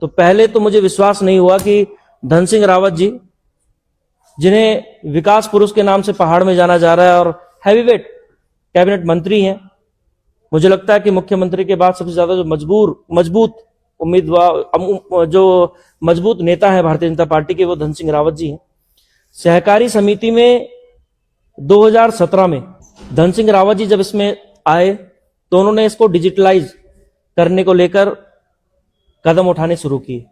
तो पहले तो मुझे विश्वास नहीं हुआ कि धन सिंह रावत जी, जिन्हें विकास पुरुष के नाम से पहाड़ में जाना जा रहा है और हैवीवेट कैबिनेट मंत्री हैं, मुझे लगता है कि मुख्यमंत्री के बाद सबसे ज्यादा जो मजबूत उम्मीदवार, जो मजबूत नेता है भारतीय जनता पार्टी के, वो धन सिंह रावत जी हैं। सहकारी समिति में 2017 में धन सिंह रावत जी जब इसमें आए तो उन्होंने इसको डिजिटलाइज करने को लेकर कदम उठाने शुरू किए,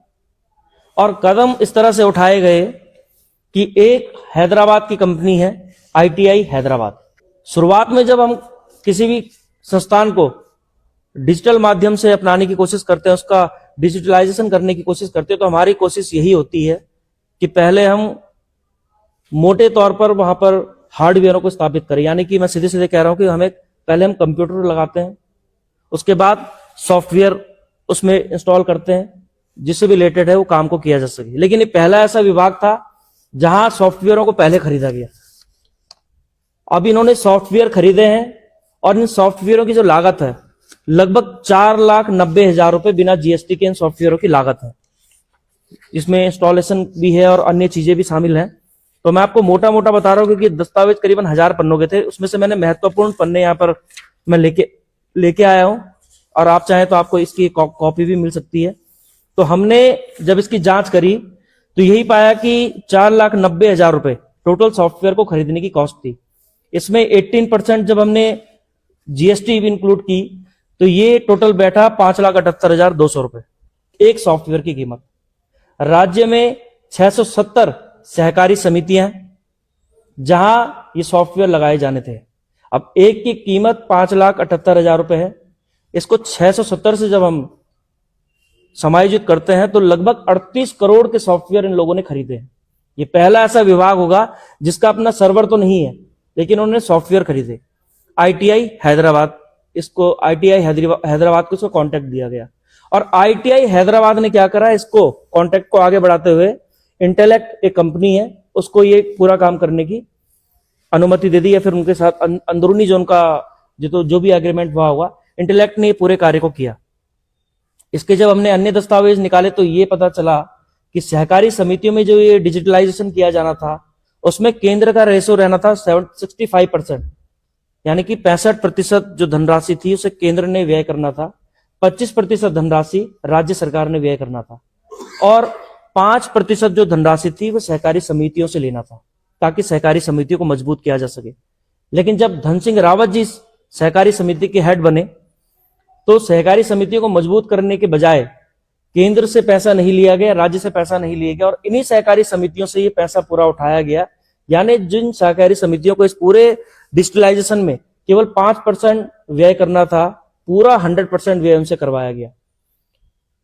और कदम इस तरह से उठाए गए कि एक हैदराबाद की कंपनी है ITI हैदराबाद। शुरुआत में जब हम किसी भी संस्थान को डिजिटल माध्यम से अपनाने की कोशिश करते हैं, उसका डिजिटलाइजेशन करने की कोशिश करते हैं, तो हमारी कोशिश यही होती है कि पहले हम मोटे तौर पर वहां पर हार्डवेयरों को स्थापित करें। यानी कि मैं सीधे सीधे कह रहा हूं कि पहले हम कंप्यूटर लगाते हैं, उसके बाद सॉफ्टवेयर उसमें इंस्टॉल करते हैं, जिससे भी रिलेटेड है वो काम को किया जा सके। लेकिन ये पहला ऐसा विभाग था जहां सॉफ्टवेयरों को पहले खरीदा गया। अब इन्होंने सॉफ्टवेयर खरीदे हैं और इन सॉफ्टवेयरों की जो लागत है लगभग 4,90,000 रुपए बिना GST के इन सॉफ्टवेयरों की लागत है। इसमें इंस्टॉलेशन भी है और अन्य चीजें भी शामिल हैं। तो मैं आपको मोटा मोटा बता रहा हूं क्योंकि दस्तावेज करीबन 1000 पन्नों के थे, उसमें से मैंने महत्वपूर्ण पन्ने यहाँ पर मैं लेके आया हूं, और आप चाहें तो आपको इसकी कॉपी भी मिल सकती है। तो हमने जब इसकी जांच करी तो यही पाया कि 4,90,000 रुपए टोटल सॉफ्टवेयर को खरीदने की कॉस्ट थी। इसमें 18% जब हमने GST भी इंक्लूड की तो ये टोटल बैठा 5,78,200 रुपए एक सॉफ्टवेयर की कीमत। राज्य में 670 सहकारी समितियां जहां ये सॉफ्टवेयर लगाए जाने थे। अब एक की कीमत 5,78,000 रुपए है, इसको 670 से जब हम समायोजित करते हैं तो लगभग 38 करोड़ के सॉफ्टवेयर इन लोगों ने खरीदे हैं। ये पहला ऐसा विभाग होगा जिसका अपना सर्वर तो नहीं है लेकिन उन्होंने सॉफ्टवेयर खरीदे। ITI हैदराबाद, इसको ITI हैदराबाद को इसको कॉन्ट्रैक्ट दिया गया, और ITI हैदराबाद ने क्या करा, इसको कॉन्ट्रैक्ट को आगे बढ़ाते हुए इंटेलेक्ट एक कंपनी है उसको ये पूरा काम करने की अनुमति दे दी, या फिर उनके साथ अंदरूनी जो उनका जो भी एग्रीमेंट हुआ होगा, इंटेलेक्ट ने पूरे कार्य को किया। इसके जब हमने अन्य दस्तावेज निकाले तो ये पता चला कि सहकारी समितियों में जो ये डिजिटलाइजेशन किया जाना था उसमें केंद्र का रेशो रहना था 65%, यानी कि 65% जो धनराशि थी उसे केंद्र ने व्यय करना था, 25% धनराशि राज्य सरकार ने व्यय करना था, और 5% जो धनराशि थी वो सहकारी समितियों से लेना था ताकि सहकारी समितियों को मजबूत किया जा सके। लेकिन जब धन सिंह रावत जी सहकारी समिति के हेड बने तो सहकारी समितियों को मजबूत करने के बजाय केंद्र से पैसा नहीं लिया गया, राज्य से पैसा नहीं लिया गया, और इन्हीं सहकारी समितियों से ये पैसा पूरा उठाया गया। यानी जिन सहकारी समितियों को इस पूरे डिजिटलाइजेशन में केवल 5% व्यय करना था, पूरा 100% व्यय उनसे करवाया गया।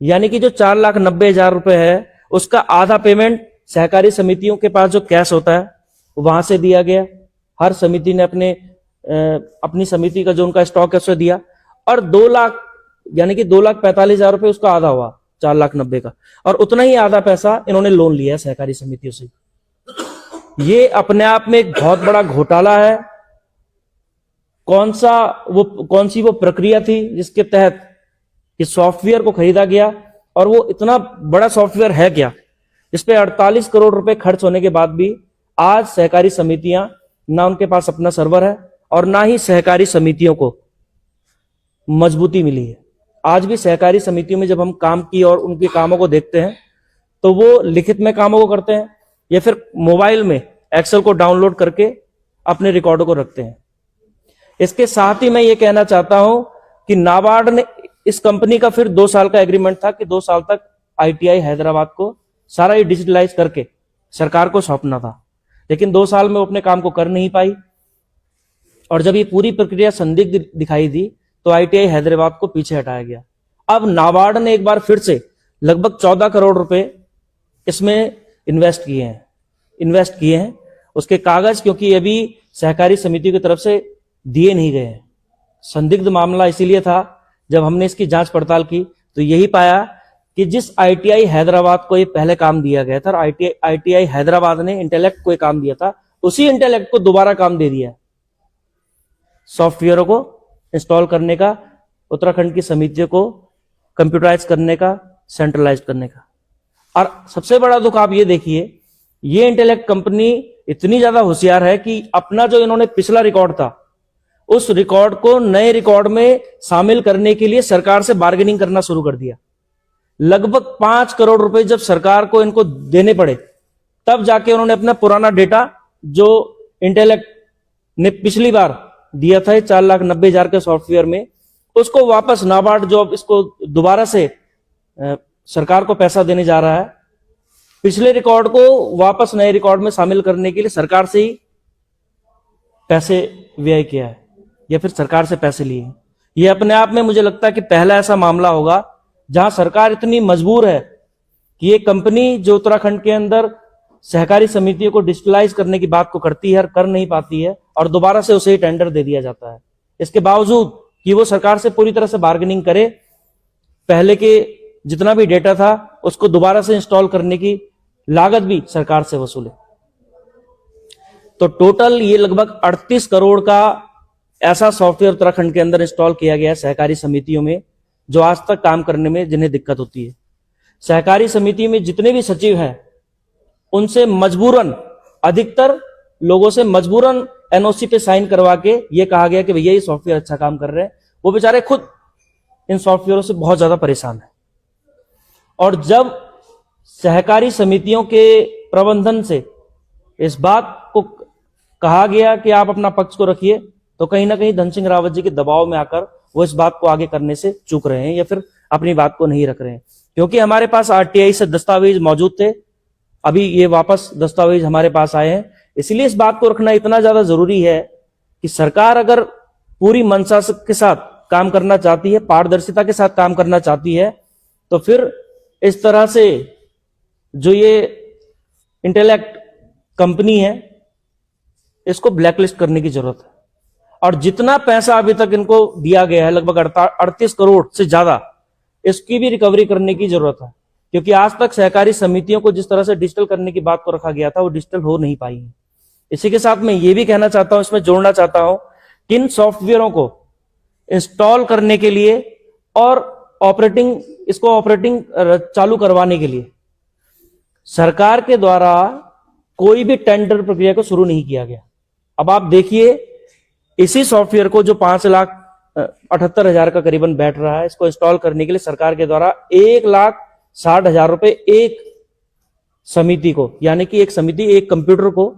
यानी कि जो 4,90,000 रुपए है उसका आधा पेमेंट सहकारी समितियों के पास जो कैश होता है वहां से दिया गया। हर समिति ने अपनी समिति का जो उनका स्टॉक है उसे दिया, और 2 लाख यानी कि 2,45,000 रुपए उसका आधा हुआ 4,90,000 का, और उतना ही आधा पैसा इन्होंने लोन लिया है सहकारी समितियों से। ये अपने आप में एक बहुत बड़ा घोटाला है। कौन सी वो प्रक्रिया थी जिसके तहत इस सॉफ्टवेयर को खरीदा गया, और वो इतना बड़ा सॉफ्टवेयर है क्या, इस पे 48 करोड़ रुपए खर्च होने के बाद भी आज सहकारी समितियां, ना उनके पास अपना सर्वर है और ना ही सहकारी समितियों को मजबूती मिली है। आज भी सहकारी समितियों में जब हम काम की और उनके कामों को देखते हैं तो वो लिखित में कामों को करते हैं या फिर मोबाइल में एक्सेल को डाउनलोड करके अपने रिकॉर्डों को रखते हैं। इसके साथ ही मैं ये कहना चाहता हूं कि नाबार्ड ने, इस कंपनी का फिर 2 साल का एग्रीमेंट था कि 2 साल तक ITI हैदराबाद को सारा ये डिजिटलाइज करके सरकार को सौंपना था, लेकिन 2 साल में वो अपने काम को कर नहीं पाई, और जब ये पूरी प्रक्रिया संदिग्ध दिखाई दी तो ITI हैदराबाद को पीछे हटाया गया। अब नाबार्ड ने एक बार फिर से लगभग 14 करोड़ रुपए इसमें इन्वेस्ट किए हैं। उसके कागज क्योंकि अभी सहकारी समिति की तरफ से दिए नहीं गए हैं। संदिग्ध मामला इसीलिए था, जब हमने इसकी जांच पड़ताल की तो यही पाया कि जिस ITI हैदराबाद को ये पहले काम दिया गया था, और ITI हैदराबाद ने इंटेलेक्ट को काम दिया था, उसी इंटेलेक्ट को दोबारा काम दे दिया, सॉफ्टवेयरों को इंस्टॉल करने का, उत्तराखंड की समितियों को कंप्यूटराइज करने का, सेंट्रलाइज करने का। और सबसे बड़ा दुख आप ये देखिए, ये इंटेलेक्ट कंपनी इतनी ज्यादा होशियार है कि अपना जो इन्होंने पिछला रिकॉर्ड था, उस रिकॉर्ड को नए रिकॉर्ड में शामिल करने के लिए सरकार से बार्गेनिंग करना शुरू कर दिया। लगभग 5 करोड़ रुपए जब सरकार को इनको देने पड़े, तब जाके उन्होंने अपना पुराना डेटा जो इंटेलेक्ट ने पिछली बार दिया था 4,90,000 के सॉफ्टवेयर में, उसको वापस नाबार्ड जो अब इसको दोबारा से सरकार को पैसा देने जा रहा है, पिछले रिकॉर्ड को वापस नए रिकॉर्ड में शामिल करने के लिए सरकार से ही पैसे व्यय किया है या फिर सरकार से पैसे लिए। यह अपने आप में मुझे लगता है कि पहला ऐसा मामला होगा जहां सरकार इतनी मजबूर है कि ये कंपनी जो उत्तराखंड के अंदर सहकारी समितियों को डिजिटलाइज करने की बात को करती है और कर नहीं पाती है, और दोबारा से उसे टेंडर दे दिया जाता है। इसके बावजूद कि वो सरकार से पूरी तरह से बार्गेनिंग करे, पहले के जितना भी डेटा था उसको दोबारा से इंस्टॉल करने की लागत भी सरकार से वसूले। तो टोटल ये लगभग 38 करोड़ का ऐसा सॉफ्टवेयर उत्तराखंड के अंदर इंस्टॉल किया गया है सहकारी समितियों में, जो आज तक काम करने में जिन्हें दिक्कत होती है। सहकारी समिति में जितने भी सचिव हैं, उनसे मजबूरन, अधिकतर लोगों से मजबूरन एनओसी पे साइन करवा के ये कहा गया कि भैया ये सॉफ्टवेयर अच्छा काम कर रहे हैं। वो बेचारे खुद इन सॉफ्टवेयरों से बहुत ज्यादा परेशान है। और जब सहकारी समितियों के प्रबंधन से इस बात को कहा गया कि आप अपना पक्ष को रखिए, तो कहीं ना कहीं धन सिंह रावत जी के दबाव में आकर वो इस बात को आगे करने से चूक रहे हैं या फिर अपनी बात को नहीं रख रहे हैं। क्योंकि हमारे पास आरटीआई से दस्तावेज मौजूद थे, अभी ये वापस दस्तावेज हमारे पास आए हैं। इसलिए इस बात को रखना इतना ज्यादा जरूरी है कि सरकार अगर पूरी मंशा के साथ काम करना चाहती है, पारदर्शिता के साथ काम करना चाहती है, तो फिर इस तरह से जो ये इंटेलेक्ट कंपनी है, इसको ब्लैकलिस्ट करने की जरूरत है। और जितना पैसा अभी तक इनको दिया गया है, लगभग 38 करोड़ से ज्यादा, इसकी भी रिकवरी करने की जरूरत है। क्योंकि आज तक सहकारी समितियों को जिस तरह से डिजिटल करने की बात को रखा गया था, वो डिजिटल हो नहीं पाई है। इसी के साथ मैं ये भी कहना चाहता हूं, इसमें जोड़ना चाहता हूं कि इन सॉफ्टवेयरों को इंस्टॉल करने के लिए और ऑपरेटिंग चालू करवाने के लिए सरकार के द्वारा कोई भी टेंडर प्रक्रिया को शुरू नहीं किया गया। अब आप देखिए, इसी सॉफ्टवेयर को जो 5,78,000 का करीबन बैठ रहा है, इसको इंस्टॉल करने के लिए सरकार के द्वारा 1,60,000 रुपए एक समिति को, यानी कि एक समिति एक कंप्यूटर को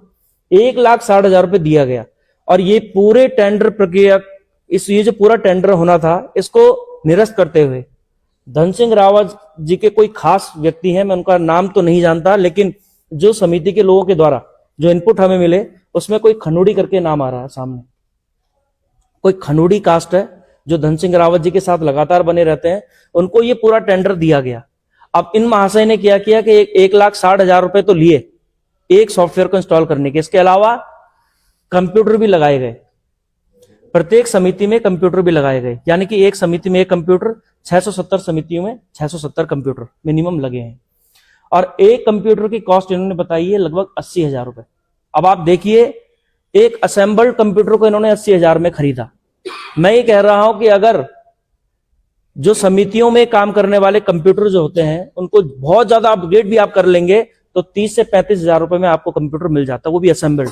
1,60,000 रुपए दिया गया। और ये पूरे टेंडर प्रक्रिया, ये जो पूरा टेंडर होना था, इसको निरस्त करते हुए धन सिंह रावत जी के कोई खास व्यक्ति हैं, मैं उनका नाम तो नहीं जानता, लेकिन जो समिति के लोगों के द्वारा जो इनपुट हमें मिले, उसमें कोई खनूड़ी करके नाम आ रहा है सामने। कोई खनूड़ी कास्ट है जो धन सिंह रावत जी के साथ लगातार बने रहते हैं, उनको ये पूरा टेंडर दिया गया। अब इन महाशय ने क्या किया कि 1,60,000 रुपए तो लिए एक सॉफ्टवेयर को इंस्टॉल करने के, इसके अलावा कंप्यूटर भी लगाए गए, प्रत्येक समिति में कंप्यूटर भी लगाए गए, यानी कि एक समिति में एक कंप्यूटर, 670 समितियों में 670 कंप्यूटर मिनिमम लगे हैं। और एक कंप्यूटर की कॉस्ट इन्होंने बताई है लगभग 80,000 रुपए। अब आप देखिए, एक असेंबल्ड कंप्यूटर को इन्होंने 80,000 में खरीदा। मैं ये कह रहा हूं कि अगर जो समितियों में काम करने वाले कंप्यूटर जो होते हैं, उनको बहुत ज्यादा अपग्रेड भी आप कर लेंगे तो 30 से 35,000 रुपए में आपको कंप्यूटर मिल जाता, वो भी असेंबल्ड।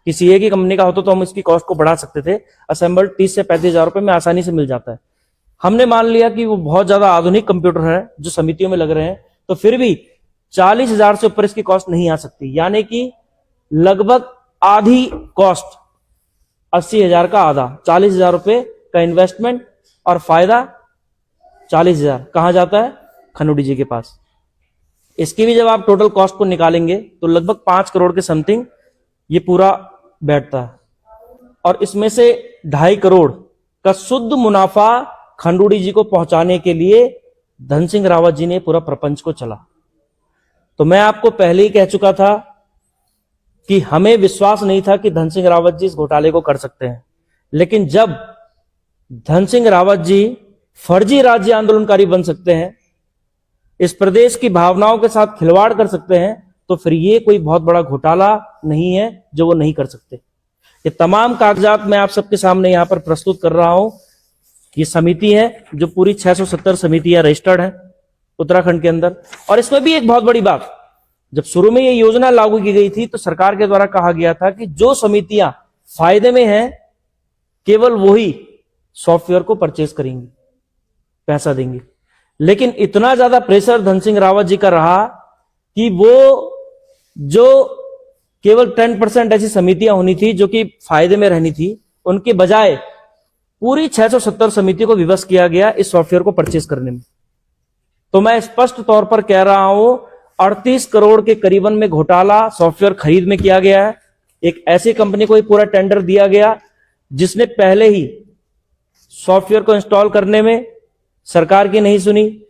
किसी एक ही कंपनी का होता तो हम इसकी कॉस्ट को बढ़ा सकते थे, असेंबल्ड 30 से 35,000 रुपए में आसानी से मिल जाता है। हमने मान लिया कि वो बहुत ज्यादा आधुनिक कंप्यूटर है जो समितियों में लग रहे हैं, तो फिर भी 40,000 से ऊपर इसकी कॉस्ट नहीं आ सकती, यानी कि लगभग आधी कॉस्ट, 80,000 का आधा, 40,000 रुपए का इन्वेस्टमेंट और फायदा 40,000 कहां जाता है? खनूड़ी जी के पास। इसकी भी जब आप टोटल कॉस्ट को निकालेंगे तो लगभग 5 करोड़ के समथिंग ये पूरा बैठता है। और इसमें से 2.5 करोड़ का शुद्ध मुनाफा खनूड़ी जी को पहुंचाने के लिए धन सिंह रावत जी ने पूरा प्रपंच को चला। तो मैं आपको पहले ही कह चुका था कि हमें विश्वास नहीं था कि धन सिंह रावत जी इस घोटाले को कर सकते हैं, लेकिन जब धन सिंह रावत जी फर्जी राज्य आंदोलनकारी बन सकते हैं, इस प्रदेश की भावनाओं के साथ खिलवाड़ कर सकते हैं, तो फिर ये कोई बहुत बड़ा घोटाला नहीं है जो वो नहीं कर सकते। ये तमाम कागजात मैं आप सबके सामने यहां पर प्रस्तुत कर रहा हूं। ये समिति है जो पूरी 670 समितियां रजिस्टर्ड हैं, उत्तराखंड के अंदर। और इसमें भी एक बहुत बड़ी बात, जब शुरू में ये योजना लागू की गई थी तो सरकार के द्वारा कहा गया था कि जो समितियां फायदे में हैं केवल वही सॉफ्टवेयर को परचेज करेंगी, पैसा देंगे। लेकिन इतना ज्यादा प्रेशर धन सिंह रावत जी का रहा कि वो जो केवल 10% ऐसी समितियां होनी थी जो कि फायदे में रहनी थी, उनके बजाय पूरी 670 समितियों को विवश किया गया इस सॉफ्टवेयर को परचेज करने में। तो मैं स्पष्ट तौर पर कह रहा हूं 38 करोड़ के करीबन में घोटाला सॉफ्टवेयर खरीद में किया गया है। एक ऐसी कंपनी को ही पूरा टेंडर दिया गया जिसने पहले ही सॉफ्टवेयर को इंस्टॉल करने में सरकार की नहीं सुनी,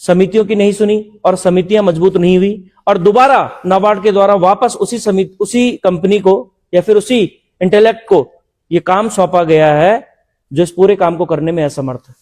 समितियों की नहीं सुनी और समितियां मजबूत नहीं हुई, और दोबारा नाबार्ड के द्वारा वापस उसी कंपनी को या फिर उसी इंटेलेक्ट को यह काम सौंपा गया है जो इस पूरे काम को करने में असमर्थ है।